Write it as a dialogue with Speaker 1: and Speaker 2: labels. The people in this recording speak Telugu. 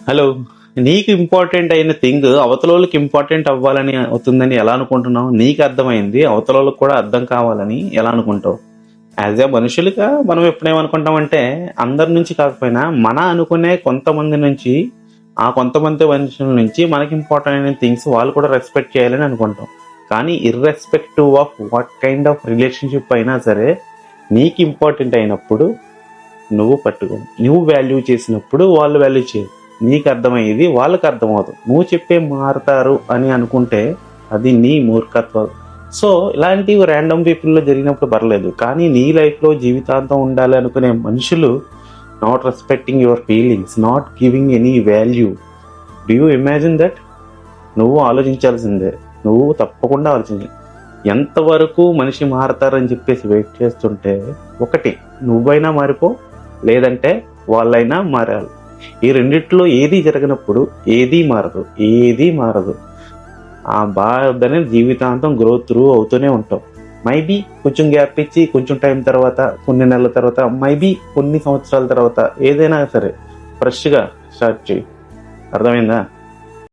Speaker 1: హలో. నీకు ఇంపార్టెంట్ అయిన థింగ్ అవతలోళ్ళకి ఇంపార్టెంట్ అవ్వాలని అవుతుందని ఎలా అనుకుంటున్నావు? నీకు అర్థమైంది అవతలోళ్ళకి కూడా అర్థం కావాలని ఎలా అనుకుంటావు? యాజ్ ఏ మనుషులుగా మనం ఎప్పుడేమనుకుంటామంటే అందరి నుంచి కాకపోయినా మన అనుకునే కొంతమంది నుంచి, ఆ కొంతమంది మనుషుల నుంచి మనకి ఇంపార్టెంట్ అయిన థింగ్స్ వాళ్ళు కూడా రెస్పెక్ట్ చేయాలని అనుకుంటాం. కానీ irrespective of what kind of relationship అయినా సరే నీకు ఇంపార్టెంట్ అయినప్పుడు నువ్వు పట్టుకో, నువ్వు వాల్యూ చేసినప్పుడు వాళ్ళు వాల్యూ చేయరు. నీకు అర్థమయ్యేది వాళ్ళకి అర్థమవుతుంది. నువ్వు చెప్పే మారుతారు అని అనుకుంటే అది నీ మూర్ఖత్వం. సో ఇలాంటివి ర్యాండమ్ పీపుల్లో జరిగినప్పుడు పర్లేదు, కానీ నీ లైఫ్లో జీవితాంతం ఉండాలి అనుకునే మనుషులు not respecting your feelings, not giving any value. Do you imagine that? నువ్వు ఆలోచించాల్సిందే, నువ్వు తప్పకుండా ఆలోచించాలి. ఎంతవరకు మనిషి మారతారని చెప్పేసి వెయిట్ చేస్తుంటే ఒకటి, నువ్వైనా మారిపో, లేదంటే వాళ్ళైనా మారాలి. ఈ రెండిట్లో ఏది జరగనప్పుడు ఏదీ మారదు. ఆ బాధ అనేది జీవితాంతం గ్రోత్ త్రూ అవుతూనే ఉంటాం. మైబీ కొంచెం గ్యాప్ ఇచ్చి కొంచెం టైం తర్వాత, కొన్ని నెలల తర్వాత, మైబీ కొన్ని సంవత్సరాల తర్వాత ఏదైనా సరే ఫ్రెష్గా స్టార్ట్ చేయి. అర్థమైందా?